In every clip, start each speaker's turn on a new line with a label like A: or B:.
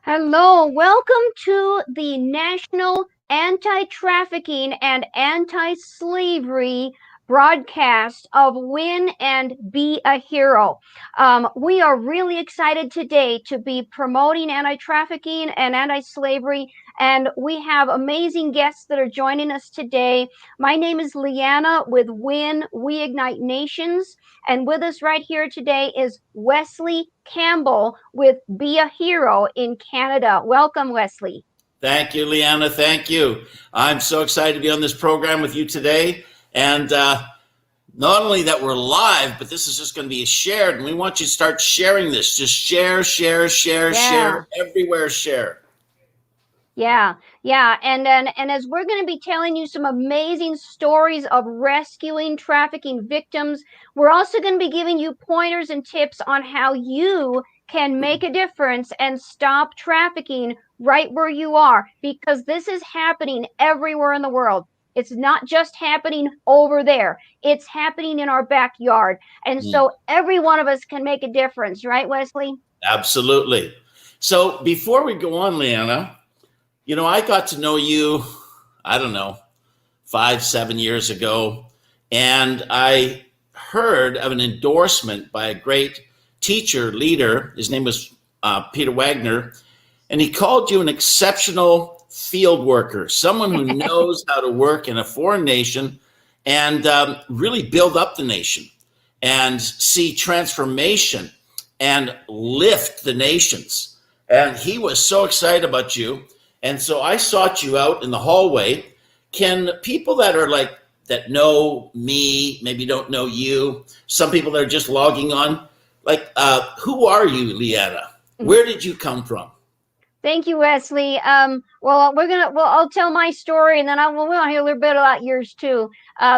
A: Hello, welcome to the National Anti-Trafficking and Anti-Slavery broadcast of Win and Be a Hero. We are really excited today to be promoting anti-trafficking and anti-slavery, and we have amazing guests that are joining us today. My name is Leanna with Win, We Ignite Nations. And with us right here today is Wesley Campbell with Be a Hero in Canada. Welcome, Wesley.
B: Thank you, Leanna. Thank you. I'm so excited to be on this program with you today. And not only that we're live, but this is just going to be shared. And we want you to start sharing this. Just share, share, everywhere, share.
A: Yeah. And as we're going to be telling you some amazing stories of rescuing trafficking victims, we're also going to be giving you pointers and tips on how you can make a difference and stop trafficking right where you are, because this is happening everywhere in the world. It's not just happening over there. It's happening in our backyard. And so every one of us can make a difference, right, Wesley?
B: Absolutely. So before we go on, Leanna, I got to know you, I don't know, 5-7 years ago, and I heard of an endorsement by a great teacher, leader. His name was Peter Wagner, and he called you an exceptional field worker, someone who knows how to work in a foreign nation and really build up the nation and see transformation and lift the nations. And he was so excited about you. And so I sought you out in the hallway. Can people that are that know me, maybe don't know you, some people that are just logging on, who are you, Leanna? Where did you come from?
A: Thank you, Wesley. I'll tell my story, and then we'll hear a little bit about yours too,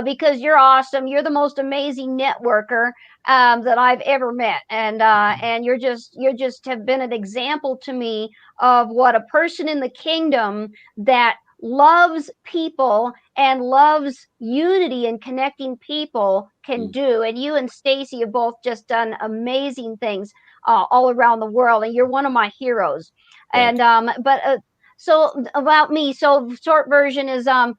A: because you're awesome. You're the most amazing networker that I've ever met, and you're just have been an example to me of what a person in the kingdom that loves people and loves unity and connecting people can do. And you and Stacy have both just done amazing things all around the world, and you're one of my heroes. And so about me, so short version is I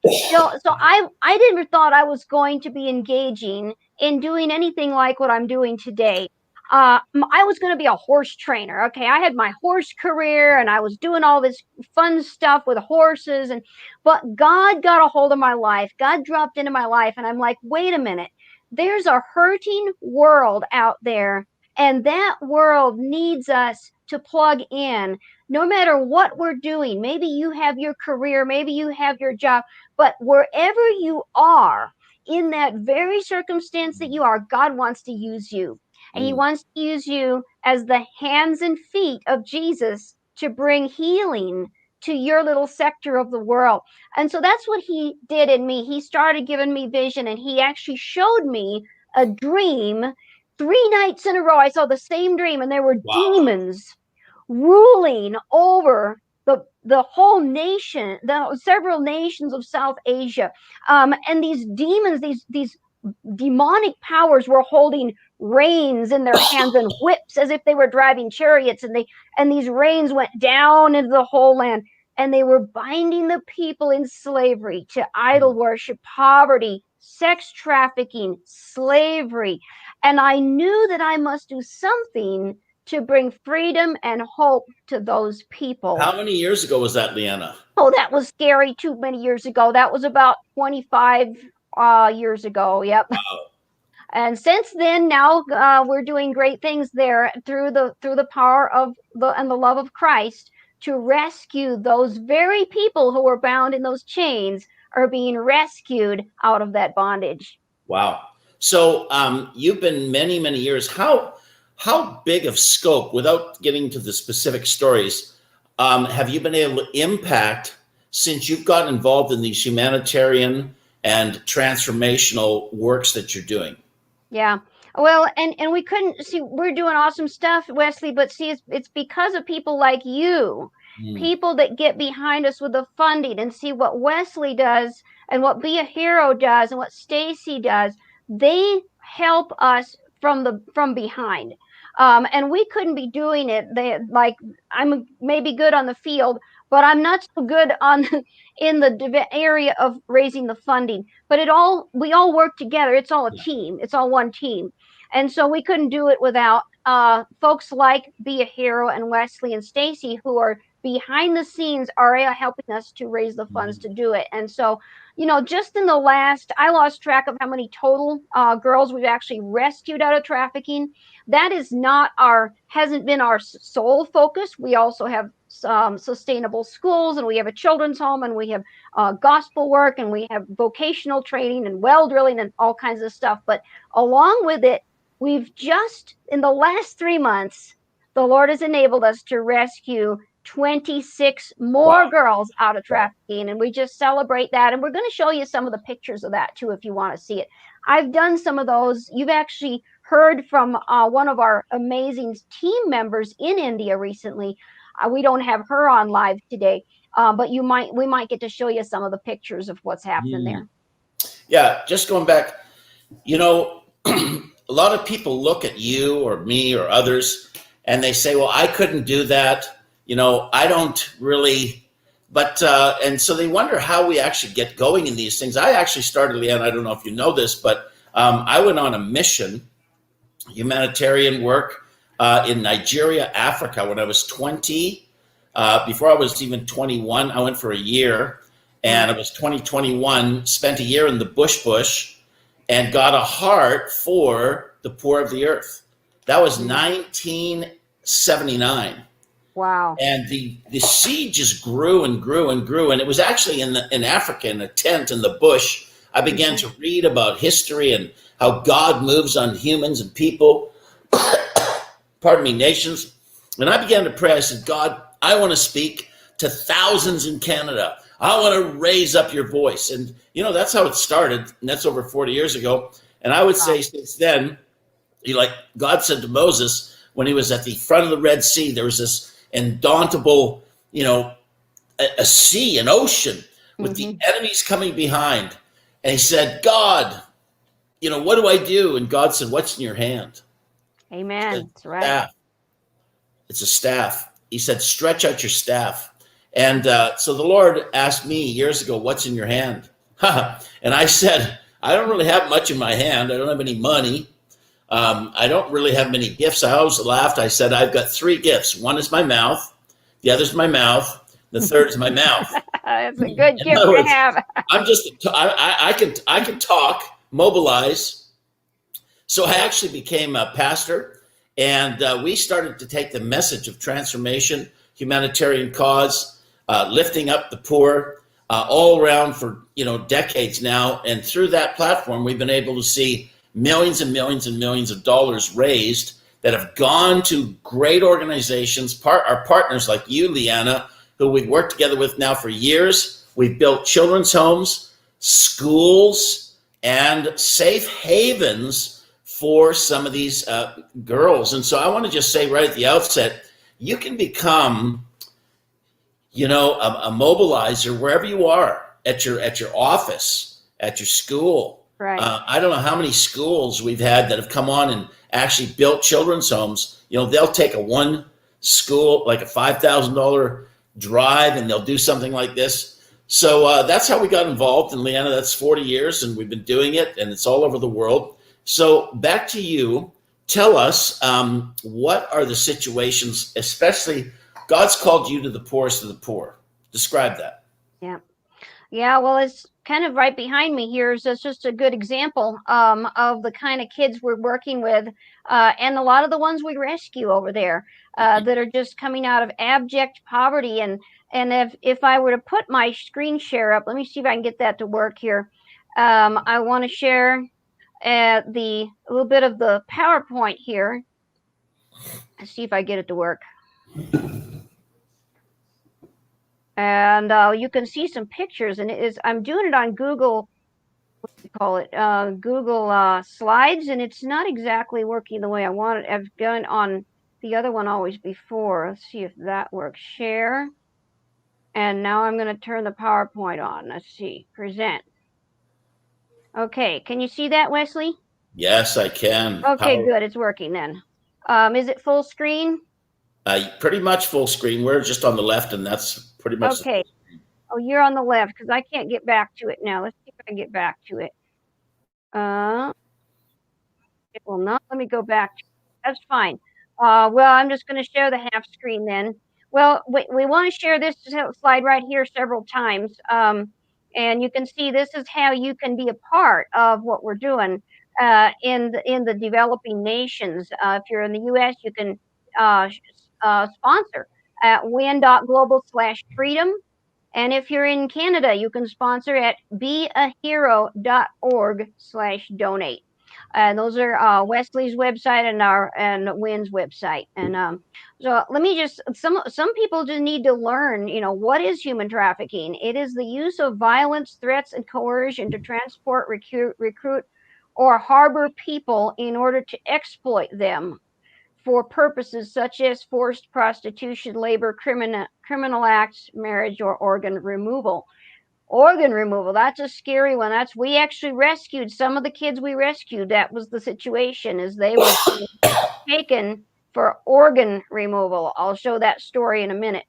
A: didn't thought I was going to be engaging in doing anything like what I'm doing today. I was going to be a horse trainer. Okay, I had my horse career and I was doing all this fun stuff with horses, but God got a hold of my life. God dropped into my life, and I'm like, wait a minute, there's a hurting world out there, and that world needs us to plug in. No matter what we're doing, maybe you have your career, maybe you have your job, but wherever you are in that very circumstance that you are, God wants to use you. And he wants to use you as the hands and feet of Jesus to bring healing to your little sector of the world. And so that's what he did in me. He started giving me vision, and he actually showed me a dream 3 nights in a row. I saw the same dream, and there were demons ruling over the whole nation, the several nations of South Asia. And these demons, these demonic powers were holding reins in their hands and whips as if they were driving chariots, and these reins went down into the whole land, and they were binding the people in slavery to idol worship, poverty, sex trafficking, slavery. And I knew that I must do something to bring freedom and hope to those people.
B: How many years ago was that, Leanna?
A: Oh, that was scary. Too many years ago. That was about 25 years ago. Yep. Wow. And since then, now we're doing great things there through the power of the love of Christ to rescue those very people who were bound in those chains, are being rescued out of that bondage.
B: Wow. So you've been many, many years. How big of scope, without getting to the specific stories, have you been able to impact since you've gotten involved in these humanitarian and transformational works that you're doing?
A: Yeah. Well, and we couldn't see, we're doing awesome stuff, Wesley, but see, it's because of people like you, people that get behind us with the funding, and see what Wesley does and what Be a Hero does and what Stacy does. They help us from behind. And we couldn't be doing it. Like, I'm maybe good on the field, but I'm not so good on in the area of raising the funding. But we all work together. It's all a team. It's all one team. And so we couldn't do it without folks like Be a Hero and Wesley and Stacy, who are behind the scenes, are helping us to raise the funds to do it. And so, just in the last, I lost track of how many total girls we've actually rescued out of trafficking. That is not hasn't been our sole focus. We also have sustainable schools, and we have a children's home, and we have gospel work, and we have vocational training and well drilling and all kinds of stuff. But along with it, we've just, in the last 3 months, the Lord has enabled us to rescue 26 more girls out of trafficking, and we just celebrate that. And we're going to show you some of the pictures of that too if you want to see it. I've done some of those. You've actually heard from one of our amazing team members in India recently. We don't have her on live today, but we might get to show you some of the pictures of what's happening there.
B: Yeah, just going back, a lot of people look at you or me or others and they say, well, I couldn't do that. I don't really, but, and so they wonder how we actually get going in these things. I actually started, Leanna, I don't know if you know this, but I went on a mission, humanitarian work in Nigeria, Africa, when I was 20. Before I was even 21, I went for a year, and I was 21, spent a year in the bush, and got a heart for the poor of the earth. That was 1979.
A: Wow.
B: And the seed just grew and grew and grew. And it was actually in Africa, in a tent in the bush, I began to read about history and how God moves on humans and people, nations. And I began to pray. I said, God, I want to speak to thousands in Canada. I want to raise up your voice. And, that's how it started. And that's over 40 years ago. And I would say since then, God said to Moses, when he was at the front of the Red Sea, there was this indauntable, a sea, an ocean with the enemies coming behind. And he said, God, what do I do? And God said, what's in your hand?
A: Amen. That's right.
B: Staff. It's a staff. He said, stretch out your staff. And so the Lord asked me years ago, what's in your hand? And I said, I don't really have much in my hand. I don't have any money. I don't really have many gifts. I always laughed. I said, I've got 3 gifts. One is my mouth. The other's my mouth. The third is my mouth.
A: That's a good gift to have.
B: I can talk, mobilize. So I actually became a pastor, and we started to take the message of transformation, humanitarian cause, lifting up the poor, all around for decades now. And through that platform, we've been able to see millions and millions and millions of dollars raised that have gone to great organizations, our partners like you, Leanna, who we've worked together with now for years. We've built children's homes, schools, and safe havens for some of these girls. And so I want to just say right at the outset, you can become, a mobilizer wherever you are, at your office, at your school.
A: Right.
B: I don't know how many schools we've had that have come on and actually built children's homes. They'll take one school, like a $5,000 drive, and they'll do something like this. So that's how we got involved. And Leanna, that's 40 years, and we've been doing it, and it's all over the world. So back to you. Tell us, what are the situations, especially God's called you to the poorest of the poor. Describe that.
A: Yeah, well, it's kind of right behind me here. So it's just a good example of the kind of kids we're working with, and a lot of the ones we rescue over there that are just coming out of abject poverty. And if I were to put my screen share up, let me see if I can get that to work here. I want to share a little bit of the PowerPoint here. Let's see if I get it to work. And you can see some pictures, and I'm doing it on Google, what do you call it? Google Slides, and it's not exactly working the way I want it. I've done on the other one always before. Let's see if that works. Share. And now I'm going to turn the PowerPoint on. Let's see. Present. Okay. Can you see that, Wesley?
B: Yes, I can.
A: Okay, good. It's working then. Is it full screen?
B: Pretty much full screen. We're just on the left, and that's pretty much the
A: Okay.
B: full screen.
A: Oh, you're on the left because I can't get back to it now. Let's see if I can get back to it. Uh, it will not let me go back. That's fine. Well, I'm just going to share the half screen then. Well, we want to share this slide right here several times. And you can see this is how you can be a part of what we're doing in the developing nations. If you're in the U.S., you can sponsor at win.global/freedom. And if you're in Canada, you can sponsor at beahero.org/donate. Those are Wesley's website and Wynn's website. And so let me just some people just need to learn, what is human trafficking? It is the use of violence, threats, and coercion to transport, recruit, or harbor people in order to exploit them for purposes such as forced prostitution, labor, criminal acts, marriage, or organ removal. Organ removal, that's a scary one. We actually rescued some of the kids we rescued. That was the situation, is they were taken for organ removal. I'll show that story in a minute.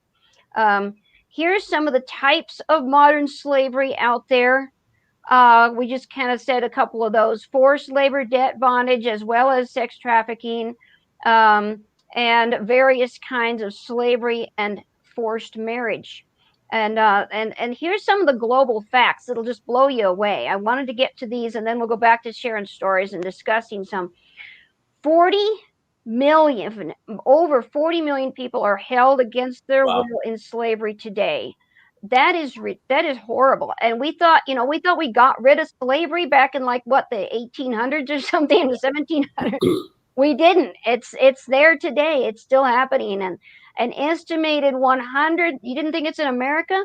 A: Here's some of the types of modern slavery out there. We just kind of said a couple of those: forced labor, debt bondage, as well as sex trafficking, and various kinds of slavery and forced marriage. And here's some of the global facts that'll just blow you away. I wanted to get to these, and then we'll go back to sharing stories and discussing some. 40 million, over 40 million people are held against their
B: Wow.
A: will in slavery today. That is horrible. And we thought we got rid of slavery back in like what, the 1800s or something, in the 1700s. We didn't. It's there today. It's still happening. And an estimated 100, you didn't think it's in America?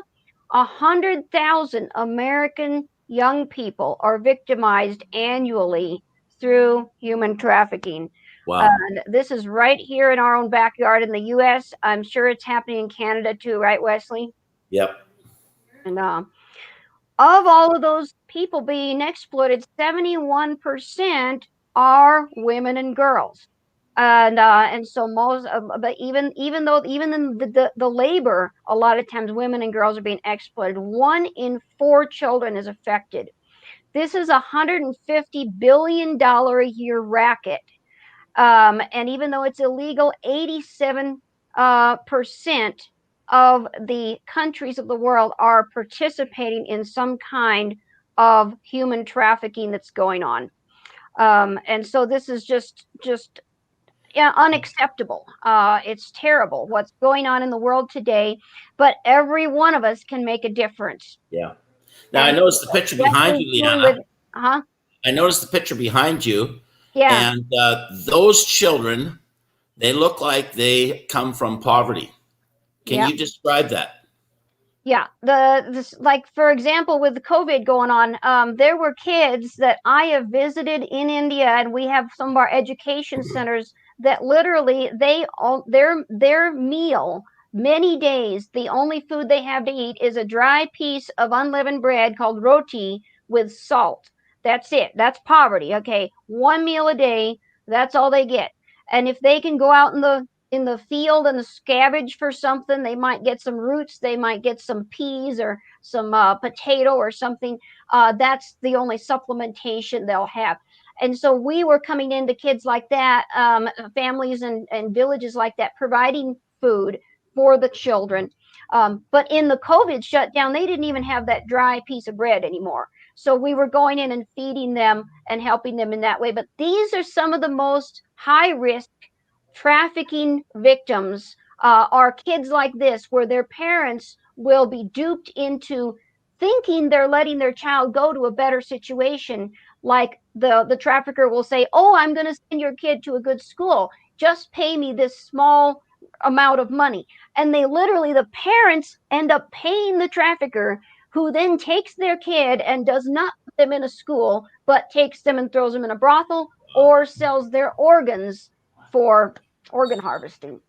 A: 100,000 American young people are victimized annually through human trafficking.
B: Wow.
A: This is right here in our own backyard in the U.S. I'm sure it's happening in Canada too, right, Wesley?
B: Yep.
A: And of all of those people being exploited, 71% are women and girls. And so most, but even in the labor, a lot of times women and girls are being exploited. 1 in 4 children is affected. This is $150 billion a year racket. And even though it's illegal, 87% of the countries of the world are participating in some kind of human trafficking that's going on. And so this is just unacceptable. It's terrible what's going on in the world today, but every one of us can make a difference.
B: Yeah. Now I
A: And
B: noticed the picture behind you, Leanna.
A: huh?
B: I noticed the picture behind you,
A: Yeah.
B: and those children, they look like they come from poverty. Can
A: Yeah.
B: you describe that?
A: Yeah, like for example, with COVID going on, there were kids that I have visited in India, and we have some of our education centers that literally their meal, many days, the only food they have to eat is a dry piece of unleavened bread called roti with salt. That's it. That's poverty. Okay, one meal a day. That's all they get. And if they can go out in the field and scavenge for something, they might get some roots, they might get some peas or some potato or something. That's the only supplementation they'll have. And so we were coming into kids like that, families and villages like that, providing food for the children. But in the COVID shutdown, they didn't even have that dry piece of bread anymore. So we were going in and feeding them and helping them in that way. But these are some of the most high risk trafficking victims, are kids like this, where their parents will be duped into thinking they're letting their child go to a better situation. Like the trafficker will say, "Oh, I'm going to send your kid to a good school. Just pay me this small amount of money." And the parents end up paying the trafficker, who then takes their kid and does not put them in a school, but takes them and throws them in a brothel or sells their organs for organ harvesting.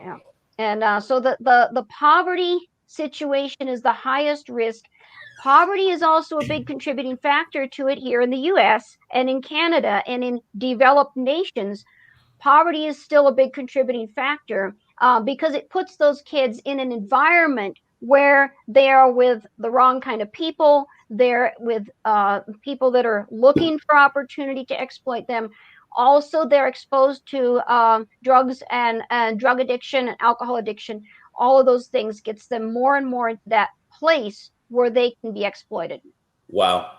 A: Yeah. And so the poverty situation is the highest risk. Poverty is also a big contributing factor to it here in the US and in Canada and in developed nations. poverty is still a big contributing factor, because it puts those kids in an environment where they are with the wrong kind of people. They're with people that are looking for opportunity to exploit them. Also, they're exposed to drugs and drug addiction and alcohol addiction. All of those things gets them more and more into that place where they can be exploited.
B: Wow.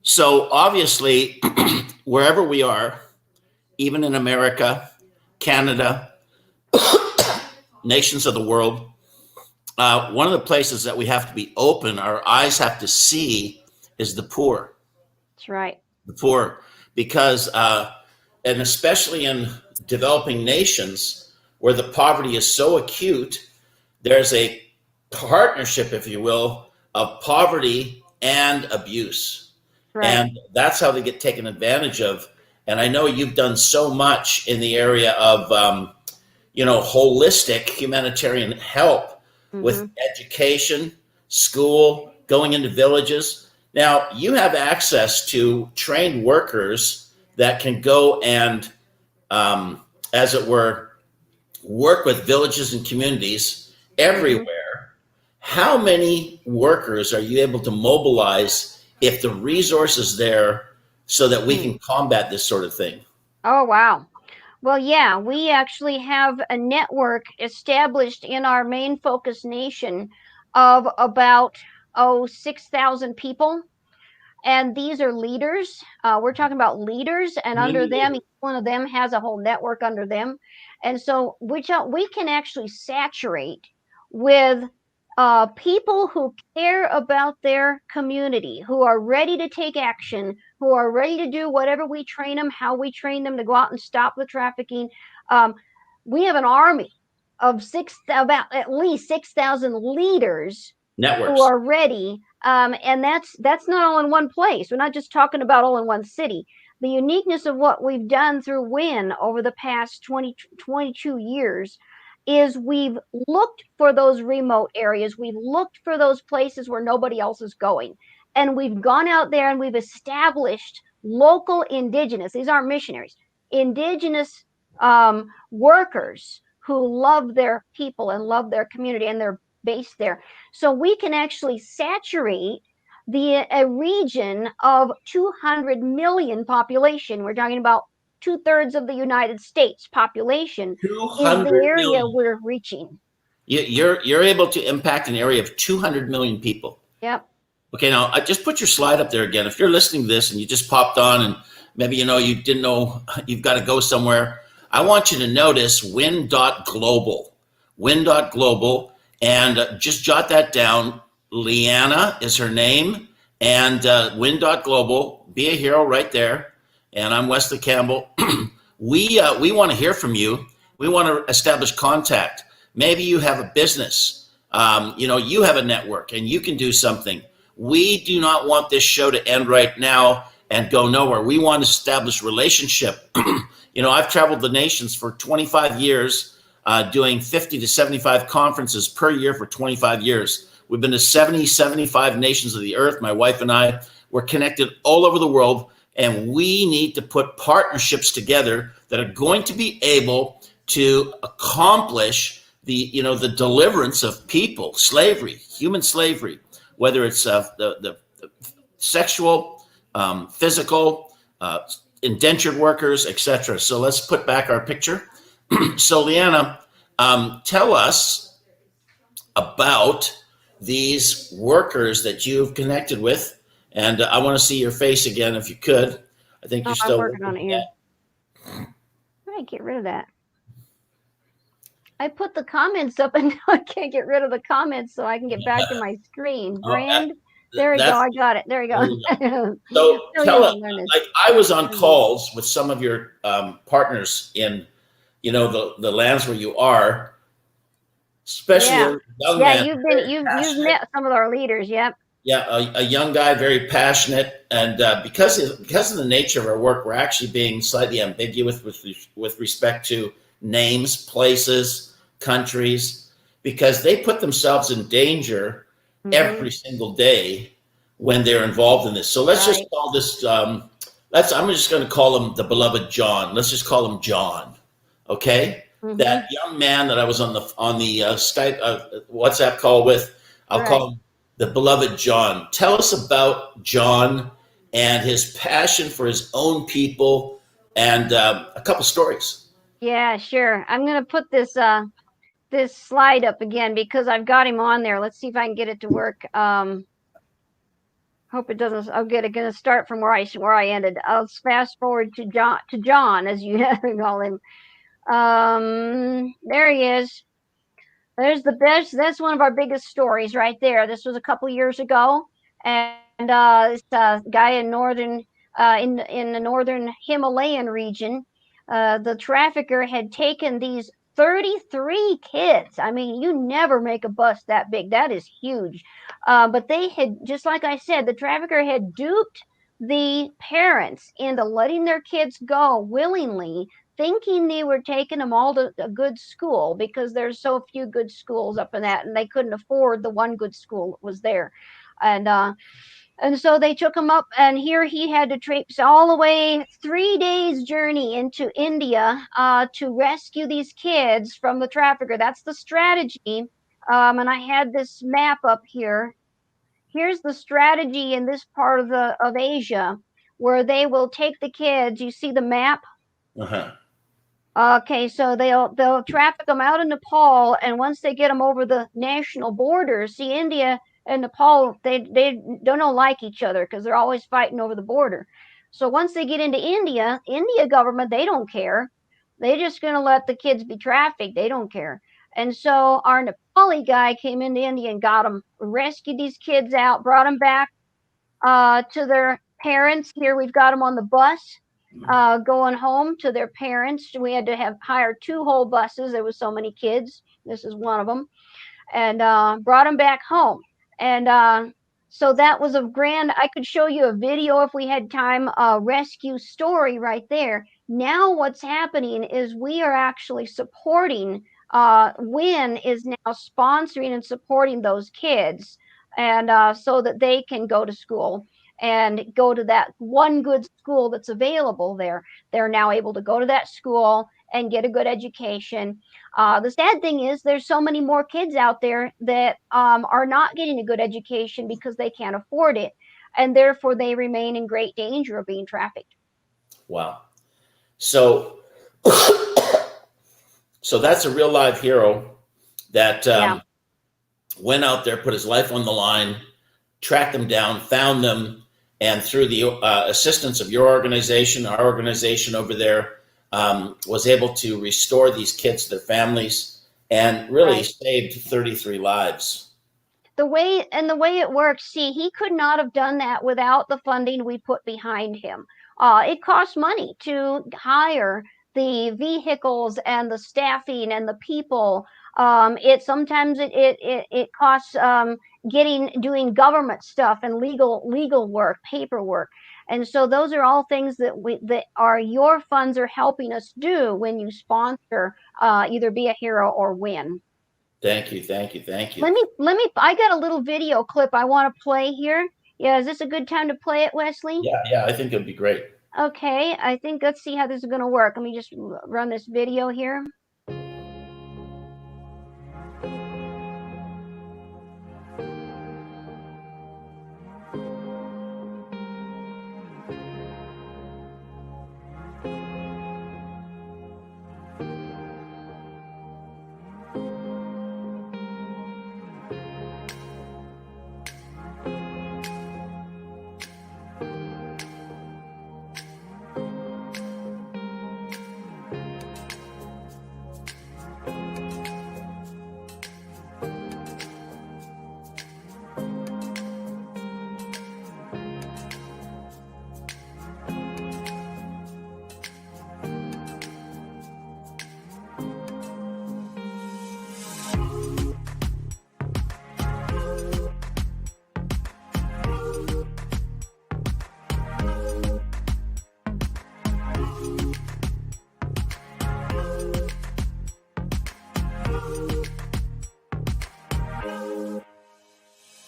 B: So obviously, wherever we are, even in America, Canada, nations of the world, one of the places that we have to be open, our eyes have to see, is the poor.
A: That's right.
B: The poor, because, and especially in developing nations where the poverty is so acute, there's a partnership, if you will, of poverty and abuse.
A: Right.
B: And that's how they get taken advantage of. And I know you've done so much in the area of, holistic humanitarian help with education, school, going into villages. Now, you have access to trained workers that can go and, as it were, work with villages and communities everywhere. How many workers are you able to mobilize if the resource is there so that we can combat this sort of thing?
A: Oh, wow. Well, yeah, we actually have a network established in our main focus nation of about 6,000 people. And these are leaders. We're talking about leaders, and under them, each one of them has a whole network under them. And so we can actually saturate with people who care about their community, who are ready to take action, who are ready to do whatever we train them, how we train them to go out and stop the trafficking. We have an army of about at least 6,000 leaders
B: Networks
A: who are ready. And that's not all in one place. We're not just talking about all in one city. The uniqueness of what we've done through WIN over the past 22 years is we've looked for those remote areas. We've looked for those places where nobody else is going. And we've gone out there and we've established local indigenous, these aren't missionaries, indigenous workers who love their people and love their community, and they're based there. So we can actually saturate a region of 200 million population. We're talking about 2/3 of the United States population is the area we're reaching.
B: You're able to impact an area of 200 million people.
A: Yep.
B: Okay, now I just put your slide up there again. If you're listening to this and you just popped on and maybe you didn't know you've got to go somewhere, I want you to notice win.global. Win.global, and just jot that down. Leanna is her name, and win.global. Be a hero right there. And I'm Wesley Campbell. We want to hear from you. We want to establish contact. Maybe you have a business. You have a network and you can do something. We do not want this show to end right now and go nowhere. We want to establish relationship. I've traveled the nations for 25 years, doing 50 to 75 conferences per year for 25 years. We've been to 70, 75 nations of the earth. My wife and I, we're connected all over the world. And we need to put partnerships together that are going to be able to accomplish the deliverance of people, slavery, human slavery, whether it's the sexual, physical, indentured workers, etc. So let's put back our picture. So Leanna, tell us about these workers that you've connected with. And I want to see your face again, if you could. I think you're still
A: working on it here. I get rid of that. I put the comments up, and now I can't get rid of the comments, so I can get back to my screen. Brand. There we go. I got it. There we go.
B: So tell us, like I was on calls with some of your partners in, the lands where you are, especially young man.
A: You've met some of our leaders. Yep.
B: Yeah, a young guy, very passionate, and because of the nature of our work, we're actually being slightly ambiguous with respect to names, places, countries, because they put themselves in danger every single day when they're involved in this. So let's just call this I'm just going to call him the beloved John. Let's just call him John. Okay, that young man that I was on the Skype WhatsApp call with, I'll call him the beloved John. Tell us about John and his passion for his own people, and a couple stories.
A: Yeah, sure. I'm gonna put this slide up again because I've got him on there. Let's see if I can get it to work. Hope it doesn't. I'll get it. Gonna start from where I ended. I'll fast forward to John, as you call him. There he is. There's the best. That's one of our biggest stories right there. This was a couple years ago, and this guy in in the northern Himalayan region, the trafficker had taken these 33 kids. I mean, you never make a bus that big. That is huge. But they had, just like I said, the trafficker had duped the parents into letting their kids go willingly, thinking they were taking them all to a good school because there's so few good schools up in that, and they couldn't afford the one good school that was there. And so they took him up, and here he had to traipse all the way 3 days journey into India to rescue these kids from the trafficker. That's the strategy. And I had this map up here. Here's the strategy in this part of Asia, where they will take the kids. You see the map?
B: Uh-huh.
A: Okay, so they'll traffic them out in Nepal, and once they get them over the national borders, see, India and Nepal, they don't like each other because they're always fighting over the border. So once they get into India government, they don't care. They're just going to let the kids be trafficked. They don't care. And so our Nepali guy came into India and got them, rescued these kids out, brought them back to their parents. Here we've got them on the bus. Going home to their parents. We had to hire 2 whole buses. There was so many kids. This is one of them, and brought them back home. And so that was a grand. I could show you a video if we had time. Rescue story right there. Now what's happening is we are actually supporting. WIN is now sponsoring and supporting those kids, and so that they can go to school and go to that one good school that's available there. They're now able to go to that school and get a good education. The sad thing is there's so many more kids out there that are not getting a good education because they can't afford it, and therefore they remain in great danger of being trafficked.
B: Wow. So that's a real live hero that went out there, put his life on the line, tracked them down, found them, and through the assistance of your organization, our organization over there, was able to restore these kids to their families and really saved 33 lives.
A: The way it works, see, he could not have done that without the funding we put behind him. It costs money to hire the vehicles and the staffing and the people. It sometimes costs doing government stuff and legal work, paperwork. And so those are all things that your funds are helping us do when you sponsor either Be a Hero or WIN.
B: Thank you.
A: Let me I got a little video clip I want to play here. Yeah, is this a good time to play it, Wesley?
B: Yeah, I think it'd be great.
A: Okay, let's see how this is going to work. Let me just run this video here.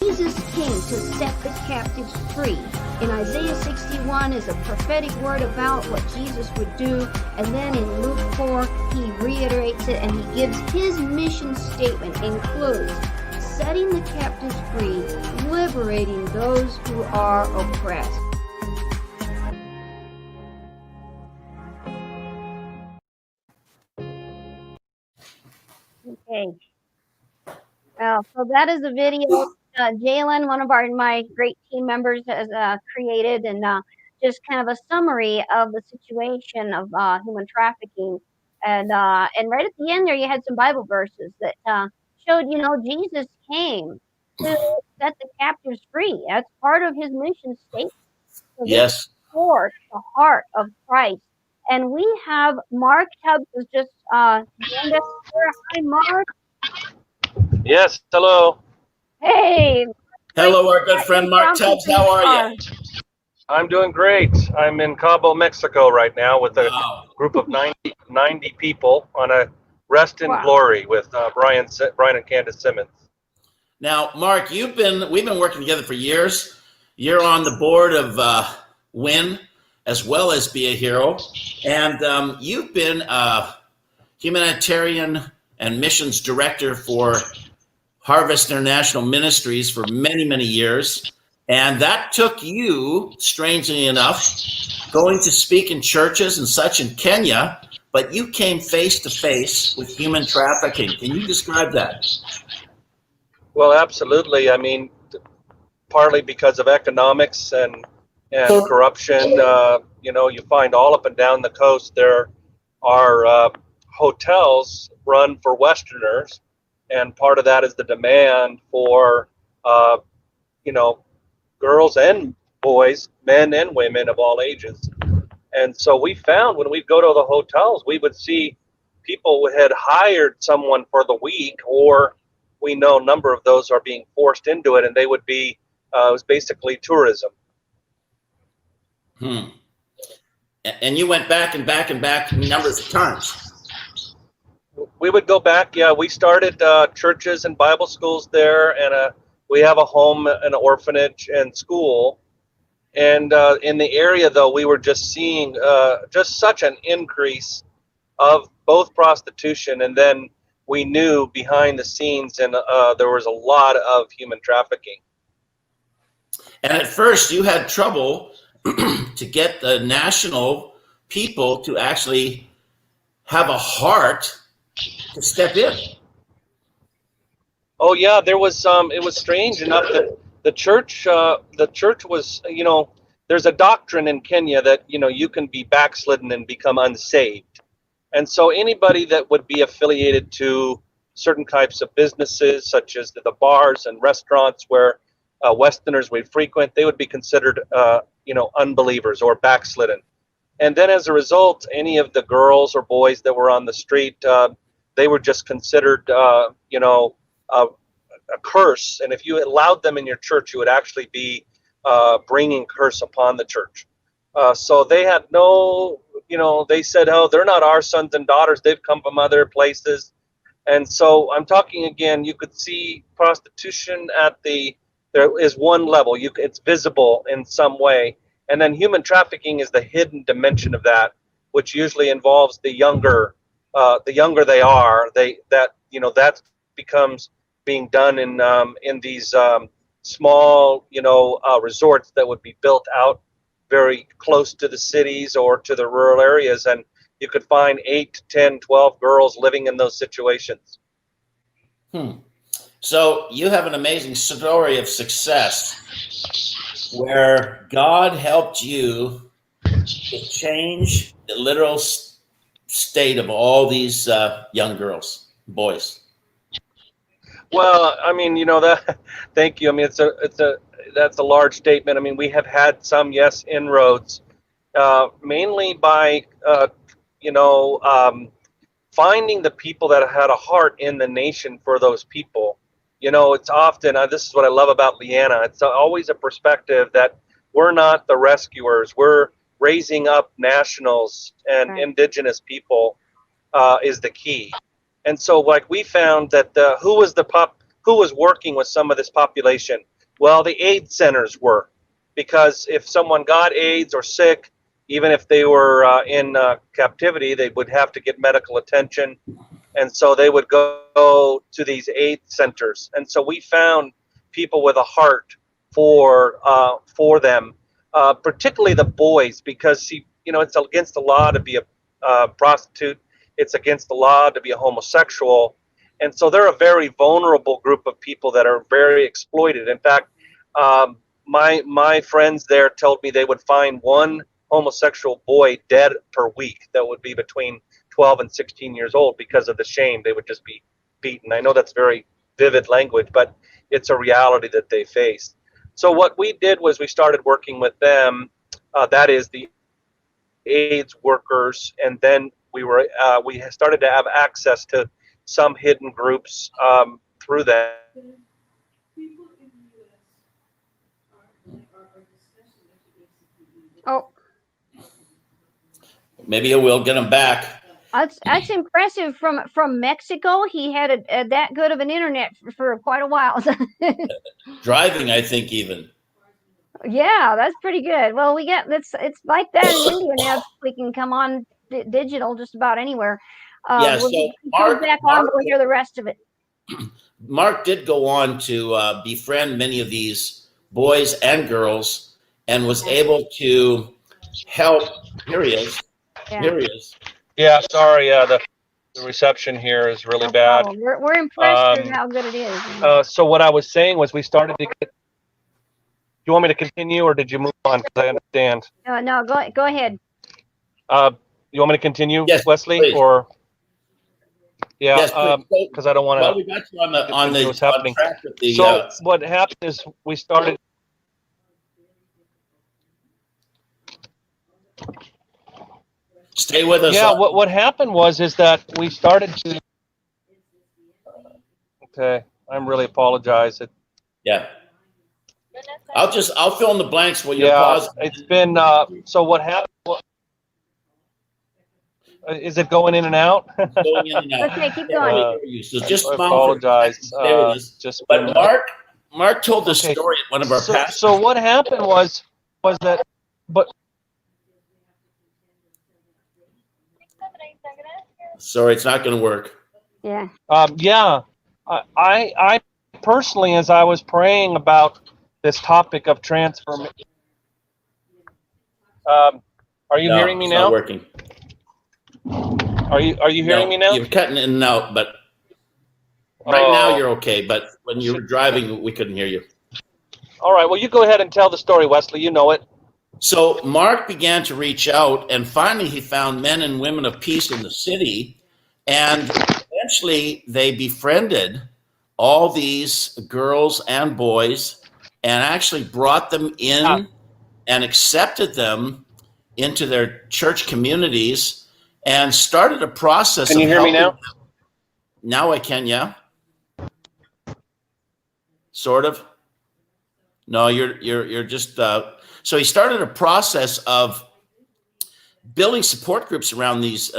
A: Jesus came to set the captives free In Isaiah 61 is a prophetic word about what Jesus would do. And then in Luke 4, he reiterates it and he gives his mission statement, includes setting the captives free, liberating those who are oppressed. Okay. So that is a video Jalen, one of my great team members, has created, and just kind of a summary of the situation of human trafficking. And right at the end there, you had some Bible verses that showed, Jesus came to set the captives free. That's part of his mission statement. So
B: Yes.
A: Support the heart of Christ. And we have Mark Tubbs who's just joined us here. Hi, Mark.
C: Yes, hello.
A: Hey.
B: Hello, our good friend Mark Tubbs. How are you?
C: I'm doing great. I'm in Campbell, Mexico right now with a group of 90 people on a Rest in Glory with Brian and Candace Simmons.
B: Now, Mark, we've been working together for years. You're on the board of WIN as well as Be a Hero. And you've been a humanitarian and missions director for Harvest International Ministries for many, many years. And that took you, strangely enough, going to speak in churches and such in Kenya, but you came face to face with human trafficking. Can you describe that?
C: Well, absolutely. I mean, partly because of economics and corruption, you find all up and down the coast there are hotels run for Westerners, and part of that is the demand for, girls and boys, men and women of all ages. And so we found when we'd go to the hotels, we would see people who had hired someone for the week, or we know a number of those are being forced into it, and they would be, it was basically tourism.
B: And you went back and back and back numbers of times.
C: We would go back, yeah. We started churches and Bible schools there, and we have a home, an orphanage, and school. And in the area, though, we were just seeing just such an increase of both prostitution, and then we knew behind the scenes, and there was a lot of human trafficking.
B: And at first, you had trouble to get the national people to actually have a heart to step in.
C: Oh yeah, there was it was strange enough that the church was, there's a doctrine in Kenya that, you can be backslidden and become unsaved. And so anybody that would be affiliated to certain types of businesses, such as the bars and restaurants where Westerners would frequent, they would be considered, unbelievers or backslidden. And then as a result, any of the girls or boys that were on the street, they were just considered, a curse. And if you allowed them in your church, you would actually be bringing curse upon the church. So they had they said, oh, they're not our sons and daughters. They've come from other places. And so I'm talking again, you could see prostitution there is one level. It's visible in some way. And then human trafficking is the hidden dimension of that, which usually involves the younger they are, that becomes being done in these small, resorts that would be built out very close to the cities or to the rural areas. And you could find 8, 10, 12 girls living in those situations.
B: So you have an amazing story of success where God helped you to change the literal state of all these young girls, boys.
C: Well, I mean, that. Thank you. I mean, that's a large statement. I mean, we have had some, yes, inroads, mainly by finding the people that had a heart in the nation for those people. It's often, this is what I love about Leanna. It's always a perspective that we're not the rescuers. We're raising up nationals and indigenous people is the key. And so, like, we found that who was working with some of this population? Well, the aid centers were. because if someone got AIDS or sick, even if they were in captivity, they would have to get medical attention. And so they would go to these AIDS centers. And so we found people with a heart for them, particularly the boys, because it's against the law to be a prostitute. It's against the law to be a homosexual. And so they're a very vulnerable group of people that are very exploited. In fact, my friends there told me they would find one homosexual boy dead per week that would be between 12 and 16 years old because of the shame. They would just be beaten. I know that's very vivid language, but it's a reality that they face. So what we did was we started working with them, that is the AIDS workers, and then we started to have access to some hidden groups through them.
A: Oh,
B: Maybe we'll get him back.
A: that's impressive. From Mexico, he had that good of an internet for quite a while.
B: Driving, I think, even.
A: Yeah, that's pretty good. Well, it's like that in India now. We can come on digital just about anywhere.
B: Yeah,
A: we'll
B: so
A: come back on. We'll hear the rest of it.
B: Mark did go on to befriend many of these boys and girls, and was able to help. Here he is.
A: Yeah.
B: Here he is.
C: Yeah, sorry. The reception here is really
A: No
C: bad.
A: problem. We're impressed with how good it is.
C: So what I was saying was we started to get. Do you want me to continue, or did you move on? Because I understand.
A: No, go ahead.
C: You want me to continue,
B: Yes,
C: Wesley,
B: please.
C: or yeah,
B: Yes, please.
C: because I don't want to.
B: Well, we got you on the
C: what's happening.
B: track with the.
C: So what happened is we started.
B: Stay with us.
C: Yeah, what happened is that we started to. Okay, I'm really apologize.
B: Yeah. I'll fill in the blanks while you
C: Yeah,
B: pause.
C: it's been so what happened. Is it going in and out?
B: Going in and out.
A: Okay, keep going.
B: So just
C: I
B: smile for a
C: apologize.
B: second. Stay with us.
C: Just
B: But
C: been,
B: Mark told this
C: Okay.
B: story at one of our past.
C: so what happened was that, but
B: Sorry, it's not going to work.
A: Yeah.
C: yeah, I personally, as I was praying about this topic of transformation, are you
B: No,
C: hearing me
B: it's
C: now?
B: not working.
C: Are you hearing me now?
B: You're cutting in and out, but right
C: Oh.
B: now you're okay. But when you were driving, we couldn't hear you.
C: All right. Well, you go ahead and tell the story, Wesley. You know it.
B: So Mark began to reach out, and finally he found men and women of peace in the city, and eventually they befriended all these girls and boys, and actually brought them in and accepted them into their church communities, and started a process.
C: Can you hear me now?
B: Now I can, yeah. Sort of. No, you're just. So he started a process of building support groups around these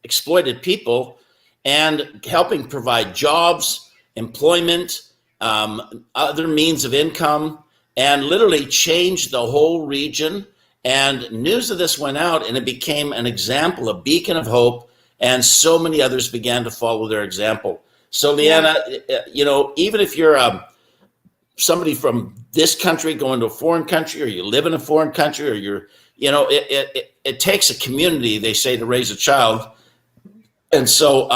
B: exploited people, and helping provide jobs, employment, other means of income, and literally changed the whole region. And news of this went out, and it became an example, a beacon of hope, and so many others began to follow their example. So, Leanna, even if you're somebody from this country going to a foreign country, or you live in a foreign country, or you're, it takes a community, they say, to raise a child. And so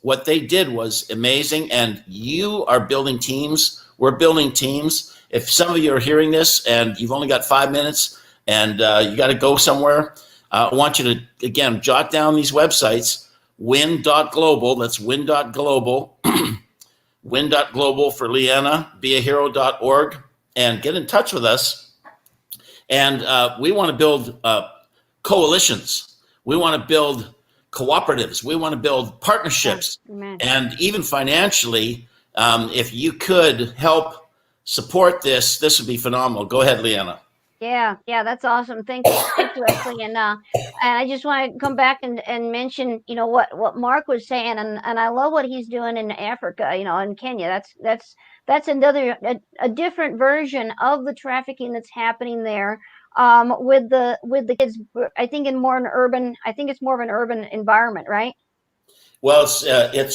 B: what they did was amazing. And you are building teams. We're building teams. If some of you are hearing this and you've only got 5 minutes and you got to go somewhere, I want you to, again, jot down these websites: win.global. That's win.global. Win.global for Leanna, beahero.org, and get in touch with us. And we want to build coalitions. We want to build cooperatives. We want to build partnerships.
A: Amen.
B: And even financially, if you could help support this would be phenomenal. Go ahead, Leanna.
A: Yeah, yeah, that's awesome. Thanks, Wesley. And I just want to come back and mention, what Mark was saying, and I love what he's doing in Africa, in Kenya. That's another a different version of the trafficking that's happening there. With the kids, I think I think it's more of an urban environment, right?
B: Well, it's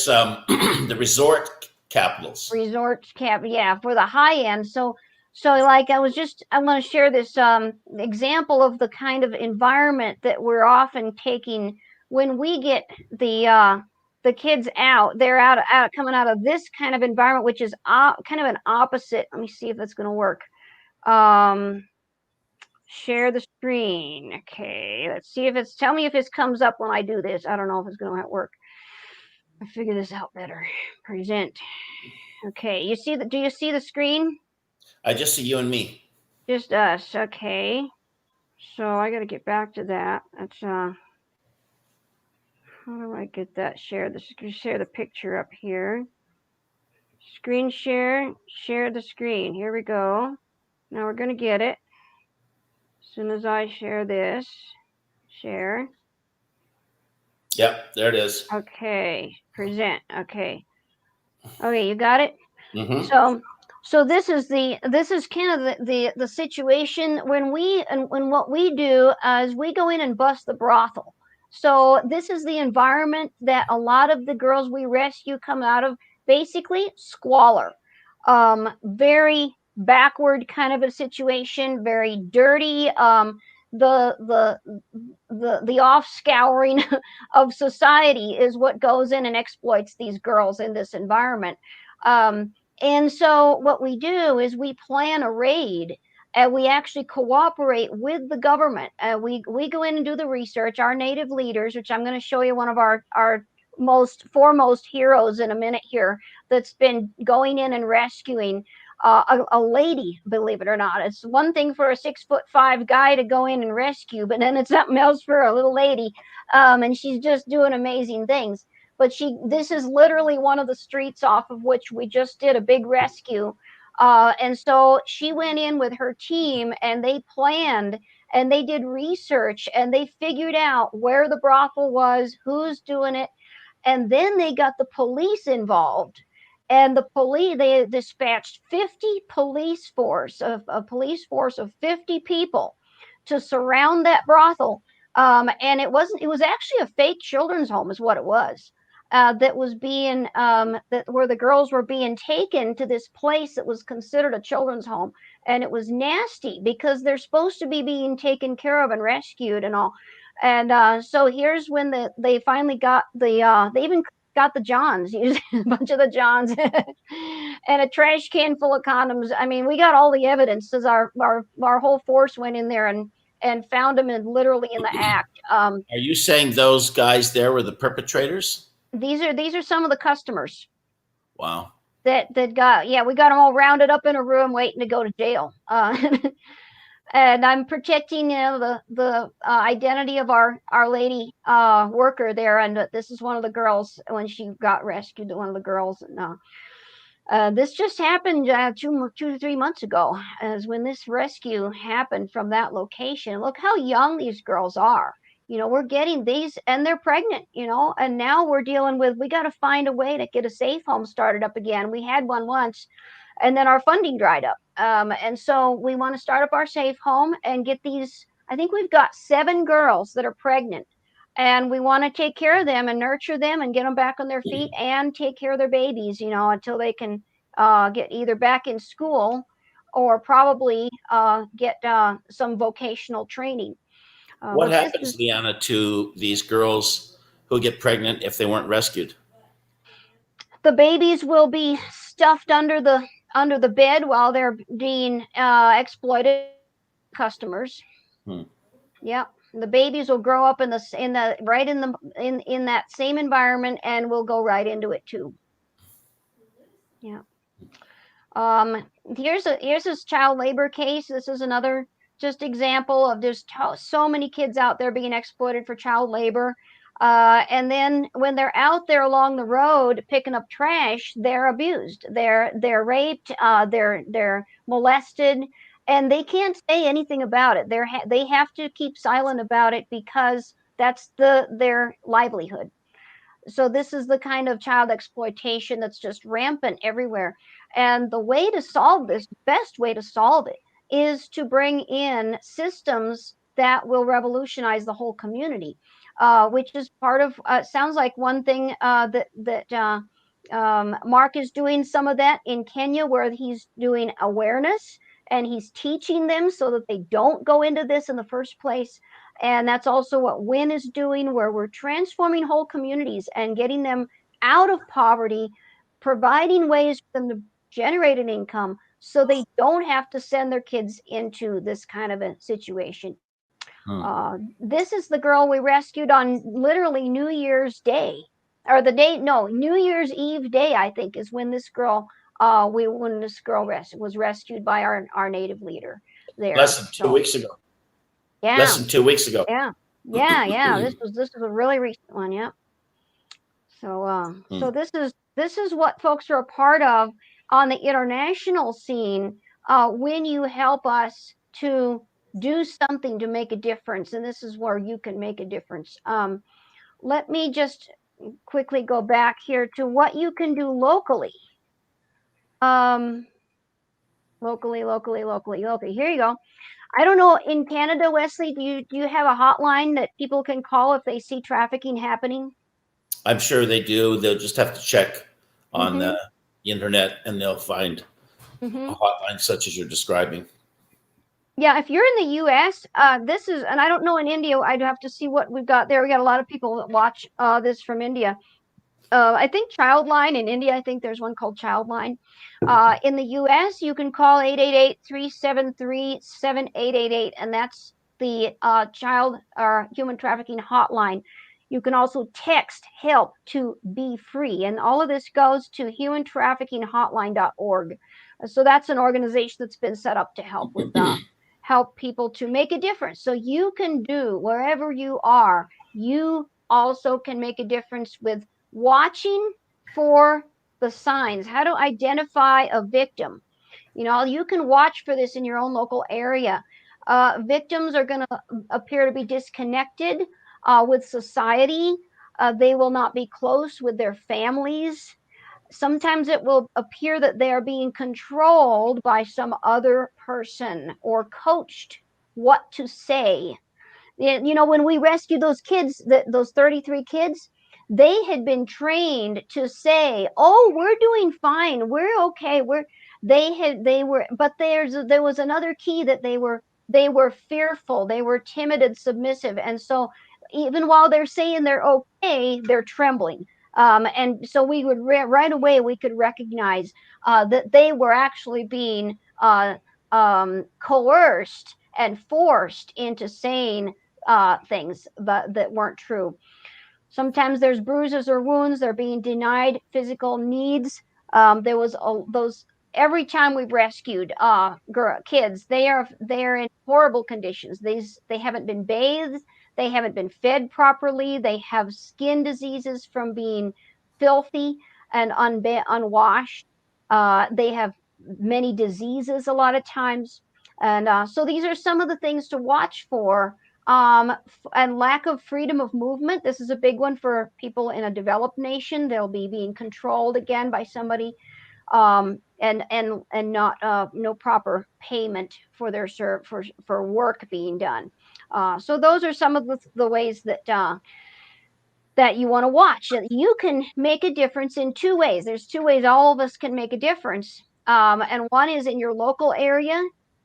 B: the resort capitals.
A: Resort camp, yeah, for the high end. So like I want to share this example of the kind of environment that we're often taking when we get the kids out. They're out coming out of this kind of environment, which is kind of an opposite. Let me see if it's going to work. um Share the screen. Okay, let's see if it's tell me if this comes up when I do this. I don't know if it's going to work. I figure this out better. Present. Okay, do you see the screen?
B: I just see you and me.
A: Just us. Okay. So I got to get back to that. That's how do I get that share the picture up here. Screen share the screen. Here we go. Now we're going to get it. As soon as I share this, share.
B: Yep, there it is.
A: Okay, present. Okay, you got it.
B: Mm-hmm.
A: So this is kind of the situation when what we do is we go in and bust the brothel. So this is the environment that a lot of the girls we rescue come out of. Basically squalor, very backward kind of a situation, very dirty. The off scouring of society is what goes in and exploits these girls in this environment. And so what we do is we plan a raid, and we actually cooperate with the government. We go in and do the research. Our native leaders, which I'm going to show you one of our most foremost heroes in a minute here, that's been going in and rescuing a lady, believe it or not. It's one thing for a 6'5" guy to go in and rescue, but then it's something else for a little lady. And she's just doing amazing things. But this is literally one of the streets off of which we just did a big rescue. And so she went in with her team, and they planned and they did research, and they figured out where the brothel was, who's doing it. And then they got the police involved. And they dispatched 50 a police force of 50 people to surround that brothel. And it was actually a fake children's home is what it was. That was being where the girls were being taken to this place that was considered a children's home. And it was nasty because they're supposed to be being taken care of and rescued and all. And so here's when they finally got they even got the Johns, used a bunch of the Johns and a trash can full of condoms. I mean, we got all the evidence as our whole force went in there and found them literally in the act.
B: Are you saying those guys there were the perpetrators?
A: These are some of the customers.
B: Wow.
A: That we got them all rounded up in a room waiting to go to jail. And I'm protecting, the identity of our lady worker there. And this is one of the girls when she got rescued. One of the girls, and this just happened 2 to 3 months ago, as when this rescue happened from that location. Look how young these girls are. We're getting these, and they're pregnant. And now we're dealing with, we got to find a way to get a safe home started up again. We had one once, and then our funding dried up. And so we want to start up our safe home and get these. I think we've got 7 girls that are pregnant, and we want to take care of them and nurture them and get them back on their feet and take care of their babies, until they can get either back in school or probably get some vocational training.
B: What happens, Leanna, to these girls who get pregnant if they weren't rescued?
A: The babies will be stuffed under the bed while they're being exploited by customers. Yeah, the babies will grow up in that same environment, and will go right into it too. Yeah. Here's this child labor case. This is another just example of there's so many kids out there being exploited for child labor. And then when they're out there along the road picking up trash, they're abused, they're raped, they're molested. and they can't say anything about it. They have to keep silent about it because that's their livelihood. So this is the kind of child exploitation that's just rampant everywhere. And the way to solve this, best way to solve it, is to bring in systems that will revolutionize the whole community, which is part of. Sounds like one thing that Mark is doing some of that in Kenya, where he's doing awareness and he's teaching them so that they don't go into this in the first place. And that's also what Win is doing, where we're transforming whole communities and getting them out of poverty, providing ways for them to generate an income so they don't have to send their kids into this kind of a situation.
B: Hmm.
A: This is the girl we rescued on literally New Year's Day, or the day, no, New Year's Eve day, I think, is when this girl, was rescued by our native leader there.
B: Less than two
A: So,
B: weeks ago.
A: yeah.
B: Less than 2 weeks ago.
A: Yeah. Yeah. This was a really recent one. Yeah. So
B: Hmm.
A: so this is what folks are a part of on the international scene when you help us to do something to make a difference, and this is where you can make a difference. Let me just quickly go back here to what you can do locally. Um, locally. Here you go. I don't know, in Canada, Wesley, do you have a hotline that people can call if they see trafficking happening?
B: I'm sure they do. They'll just have to check on
A: Mm-hmm.
B: the internet and they'll find
A: Mm-hmm.
B: a hotline such as you're describing.
A: Yeah, if you're in the US, this is, and I don't know in India, I'd have to see what we've got there. We got a lot of people that watch this from India. I think Childline in India, I think there's one called Childline. In the US, you can call 888-373-7888, and that's the child or human trafficking hotline. You can also text help to be free, and all of this goes to humantraffickinghotline.org. So that's an organization that's been set up to help with help people to make a difference. So you can do wherever you are, you also can make a difference with watching for the signs, how to identify a victim. You can watch for this in your own local area. Victims are going to appear to be disconnected with society. They will not be close with their families. Sometimes it will appear that they are being controlled by some other person or coached what to say. When we rescued those kids, those 33 kids, they had been trained to say, "Oh, we're doing fine. We're okay. But there was another key that they were fearful. They were timid and submissive. And so even while they're saying they're okay, they're trembling. And so we would right away we could recognize that they were actually being coerced and forced into saying things that weren't true. Sometimes there's bruises or wounds. They're being denied physical needs. There was those every time we've rescued kids. They are in horrible conditions. They haven't been bathed. They haven't been fed properly. They have skin diseases from being filthy and unwashed. They have many diseases a lot of times. And so these are some of the things to watch for. And lack of freedom of movement. This is a big one for people in a developed nation. They'll be being controlled again by somebody, and not no proper payment for their for work being done. So those are some of the ways that you want to watch. You can make a difference in two ways. There's two ways all of us can make a difference. And one is in your local area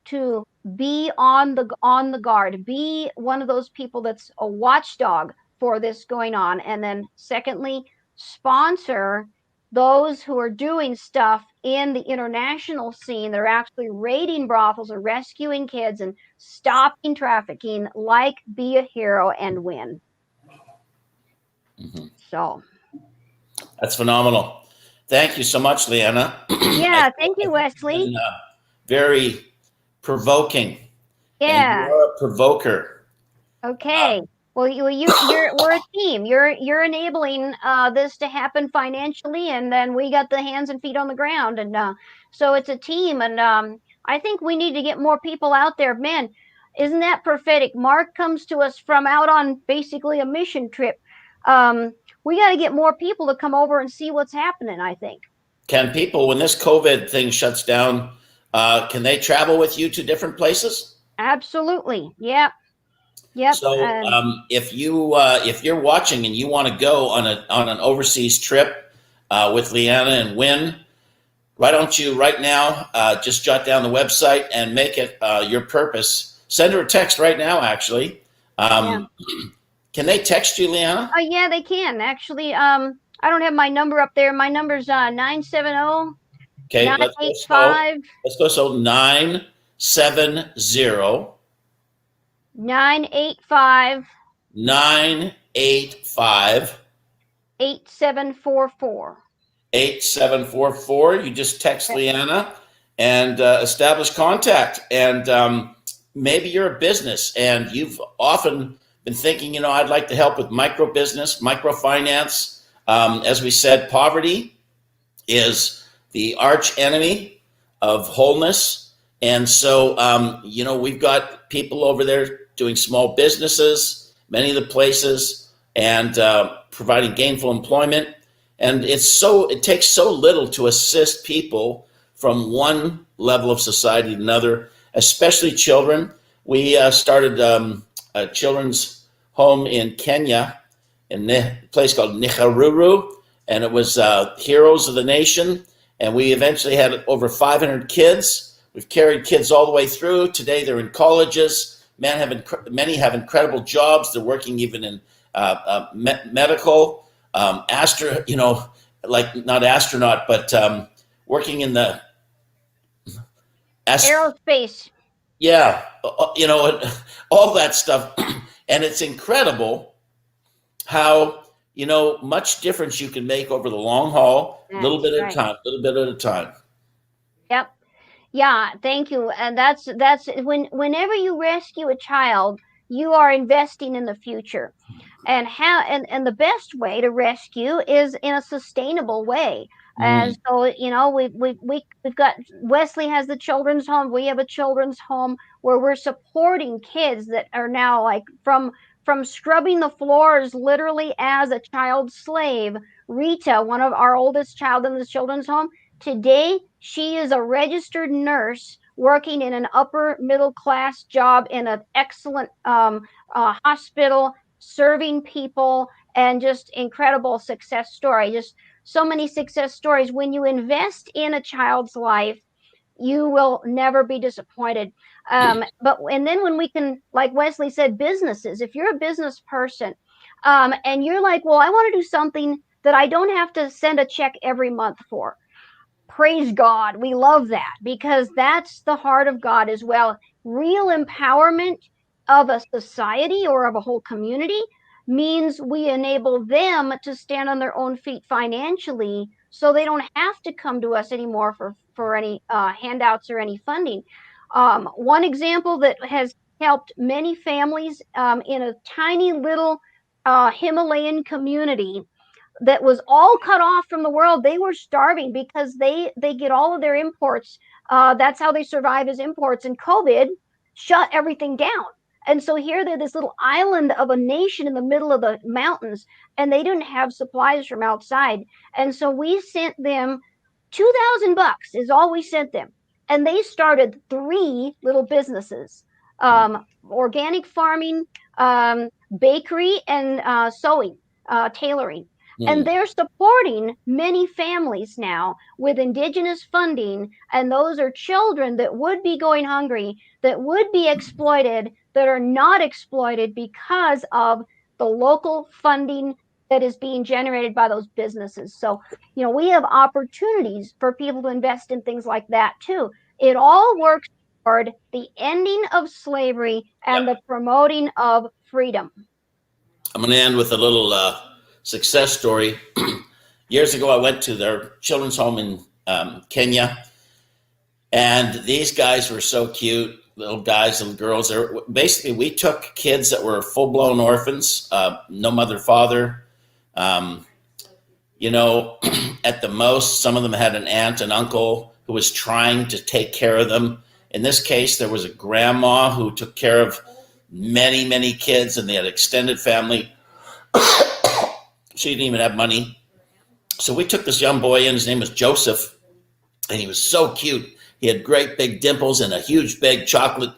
A: to be on the guard, be one of those people that's a watchdog for this going on. And then secondly, sponsor those who are doing stuff in the international scene. They're actually raiding brothels or rescuing kids and stopping trafficking, like Be a Hero and Win.
B: Mm-hmm.
A: So
B: that's phenomenal. Thank you so much, Leanna.
A: yeah, thank you, Wesley.
B: Been, very provoking. And
A: Yeah.
B: you are a provoker.
A: Okay. Well, we're a team. You're enabling this to happen financially, and then we got the hands and feet on the ground, and so it's a team. And I think we need to get more people out there. Man, isn't that prophetic? Mark comes to us from out on basically a mission trip. Um, we got to get more people to come over and see what's happening, I think.
B: Can people, when this COVID thing shuts down, can they travel with you to different places?
A: Absolutely. Yep. Yep.
B: So if you're watching and you want to go on an overseas trip with Leanna and Win, why don't you right now just jot down the website and make it your purpose? Send her a text right now, actually. Can they text you, Leanna?
A: Oh, yeah, they can. Actually, I don't have my number up there. My number's 970
B: Okay, let's go slow.
A: 985
B: Let's go so 970
A: 985
B: 985
A: 8744.
B: 8744. You just text Leanna and establish contact. And maybe you're a business and you've often been thinking, I'd like to help with micro business, microfinance. As we said, poverty is the arch enemy of wholeness. And so, we've got people over there doing small businesses, many of the places, and providing gainful employment. And it takes so little to assist people from one level of society to another, especially children. We started a children's home in Kenya, in a place called Nyahururu, and it was Heroes of the Nation. And we eventually had over 500 kids. We've carried kids all the way through. Today they're in colleges. Many have incredible jobs. They're working even in medical. Like not astronaut, but working in the
A: Aerospace.
B: Yeah, all that stuff. And it's incredible how, much difference you can make over the long haul, a little bit at a time.
A: Yep. Yeah, thank you. And that's whenever you rescue a child, you are investing in the future. And the best way to rescue is in a sustainable way. And so, we've got Wesley has the children's home. We have a children's home where we're supporting kids that are now like from scrubbing the floors literally as a child slave. Rita, one of our oldest child in the children's home, today she is a registered nurse working in an upper middle class job in an excellent hospital, serving people, and just incredible success story. Just so many success stories. When you invest in a child's life, you will never be disappointed. And then when we can, like Wesley said, businesses, if you're a business person and you're like, well, I want to do something that I don't have to send a check every month for. Praise God. We love that because that's the heart of God as well. Real empowerment of a society or of a whole community means we enable them to stand on their own feet financially so they don't have to come to us anymore for any handouts or any funding. One example that has helped many families in a tiny little Himalayan community that was all cut off from the world. They were starving because they get all of their imports. That's how they survive as imports. And COVID shut everything down. And so here they're this little island of a nation in the middle of the mountains, and they didn't have supplies from outside. And so we sent them $2,000 is all we sent them. And they started 3 little businesses, organic farming, bakery, and sewing, tailoring. And they're supporting many families now with indigenous funding. And those are children that would be going hungry, that would be exploited, that are not exploited because of the local funding that is being generated by those businesses. So, we have opportunities for people to invest in things like that too. It all works toward the ending of slavery and the promoting of freedom.
B: I'm going to end with a little success story. Years ago, I went to their children's home in Kenya, and these guys were so cute, little guys, little girls. Basically, we took kids that were full-blown orphans, no mother, father. At the most, some of them had an aunt and uncle who was trying to take care of them In this case, there was a grandma who took care of many, many kids, and they had extended family. She didn't even have money. So we took this young boy in. His name was Joseph, and he was so cute. He had great big dimples and a huge big chocolate,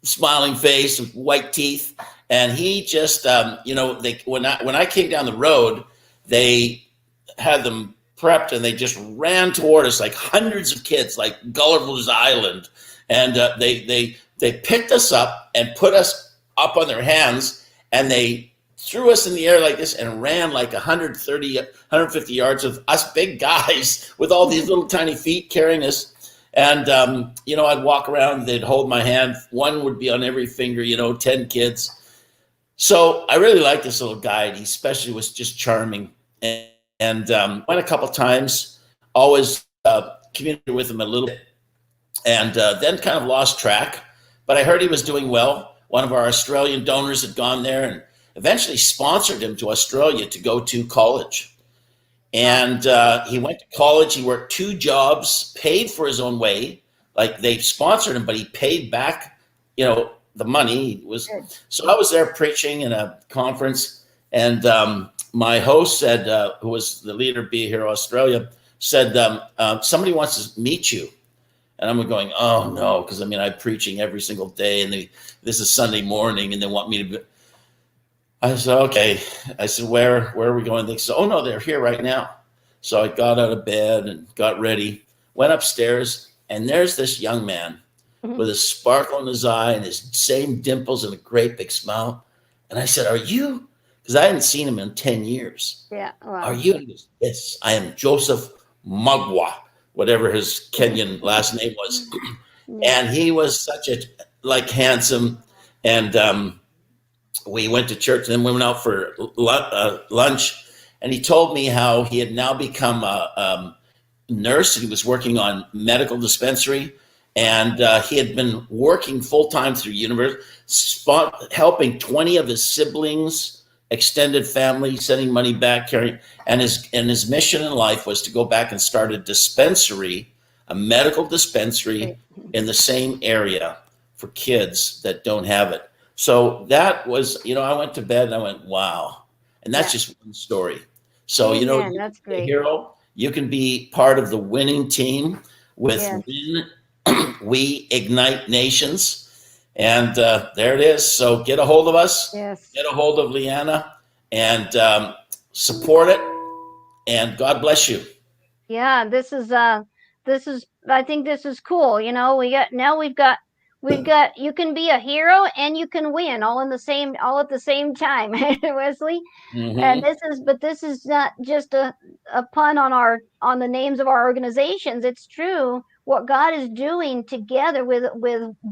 B: smiling face with white teeth. And he just, when I came down the road, they had them prepped and they just ran toward us like hundreds of kids, like Gulliver's Island. And they picked us up and put us up on their hands, and they threw us in the air like this and ran like 130, 150 yards of us big guys with all these little tiny feet carrying us. And, I'd walk around, they'd hold my hand. One would be on every finger, 10 kids. So I really liked this little guy. He especially was just charming. And went a couple times, always communicated with him a little bit, and then kind of lost track. But I heard he was doing well. One of our Australian donors had gone there and eventually sponsored him to Australia to go to college. And he went to college. He worked 2 jobs, paid for his own way. Like, they sponsored him, but he paid back, the money. So I was there preaching in a conference, and my host said, who was the leader of Be a Hero Australia, said, somebody wants to meet you. And I'm going, oh no, because I'm preaching every single day, and this is Sunday morning, and they want me to. I said, okay. I said, where are we going? They said, oh no, they're here right now. So I got out of bed and got ready, went upstairs, and there's this young man with a sparkle in his eye and his same dimples and a great big smile. And I said, are you? Because I hadn't seen him in 10 years.
A: Yeah. Wow.
B: Are you? Yes, I am Joseph Magwa, whatever his Kenyan last name was. And he was such a handsome. And we went to church, and then we went out for lunch. And he told me how he had now become a nurse, and he was working on medical dispensary. And he had been working full-time through university, helping 20 of his siblings, extended family, sending money back, carrying, and his mission in life was to go back and start a dispensary, a medical dispensary in the same area for kids that don't have it. So that was, I went to bed and I went, wow. And that's just one story. So,
A: that's great.
B: Hero, you can be part of the winning team with Win We Ignite Nations. And there it is. So get a hold of us.
A: Yes.
B: Get a hold of Leanna and support it. And God bless you.
A: Yeah, I think this is cool. We've got you can be a hero and you can win all at the same time, Wesley.
B: Mm-hmm.
A: And this is not just a pun on the names of our organizations. It's true what God is doing together with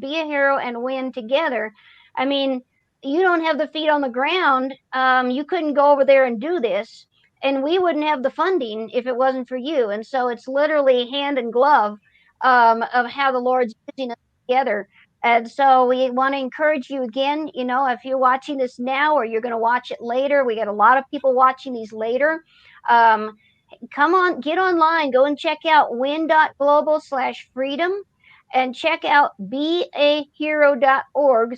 A: Be a Hero and Win together. You don't have the feet on the ground. You couldn't go over there and do this, and we wouldn't have the funding if it wasn't for you. And so it's literally hand and glove of how the Lord's using us together. And so we want to encourage you again, if you're watching this now or you're going to watch it later, we got a lot of people watching these later. Come on, get online, go and check out win.global/freedom and check out beahero.org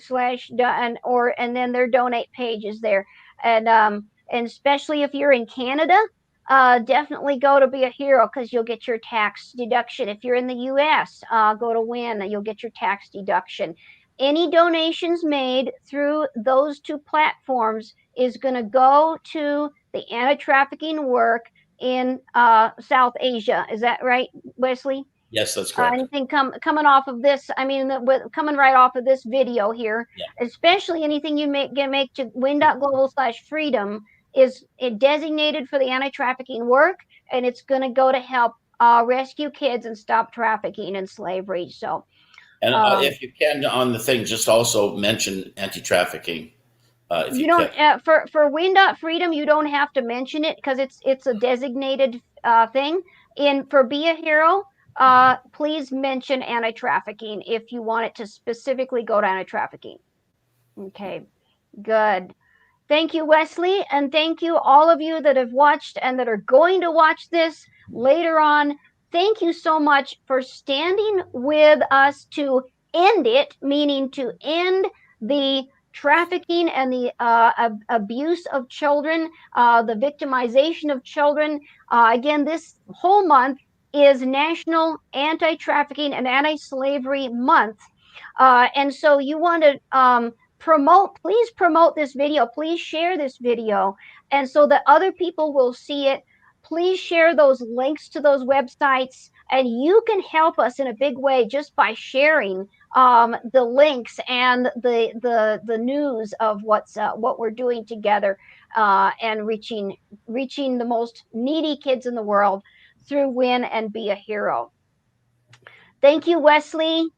A: and then their donate page is there. And especially if you're in Canada, definitely go to Be a Hero because you'll get your tax deduction. If you're in the US, go to Win and you'll get your tax deduction. Any donations made through those 2 platforms is going to go to the anti-trafficking work in South Asia. Is that right, Wesley?
B: Yes, that's correct.
A: Anything coming off of this, coming right off of this video here, especially anything you make to win.global/freedom is it designated for the anti-trafficking work, and it's going to go to help rescue kids and stop trafficking and slavery. So,
B: and if you can, on the thing, just also mention anti-trafficking. If you
A: don't for Win.Freedom, you don't have to mention it because it's a designated thing. For Be a Hero, please mention anti-trafficking if you want it to specifically go to anti-trafficking. Okay, good. Thank you, Wesley, and thank you all of you that have watched and that are going to watch this later on. thank you so much for standing with us to end it, meaning to end the trafficking and the abuse of children, the victimization of children. Again, this whole month is National Anti-Trafficking and Anti-Slavery Month. And so you want to please promote this video. Please share this video. And so that other people will see it. Please share those links to those websites. And you can help us in a big way just by sharing the links and the news of what we're doing together, and reaching the most needy kids in the world through Win and Be a Hero. Thank you, Wesley.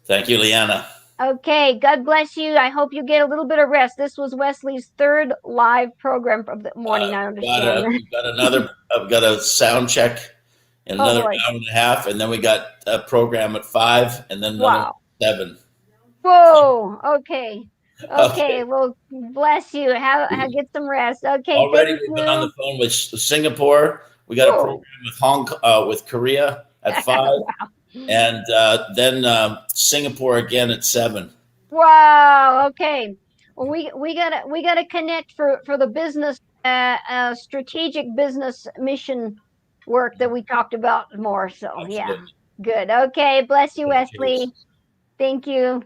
B: Thank you, Leanna.
A: Okay, God bless you. I hope you get a little bit of rest. This was Wesley's third live program of the morning. I understand.
B: I've got a sound check in another hour and a half, and then we got a program at 5, and then another at 7.
A: Whoa. Okay. Okay. Well, bless you. Get some rest. Okay.
B: Already we've been on the phone with Singapore. We got a program with Korea at 5. Wow. And then Singapore again at 7.
A: Wow. Okay. Well, we gotta connect for the business, strategic business mission work that we talked about more. So absolutely. Yeah, good. Okay. Bless you, Wesley. Thank you.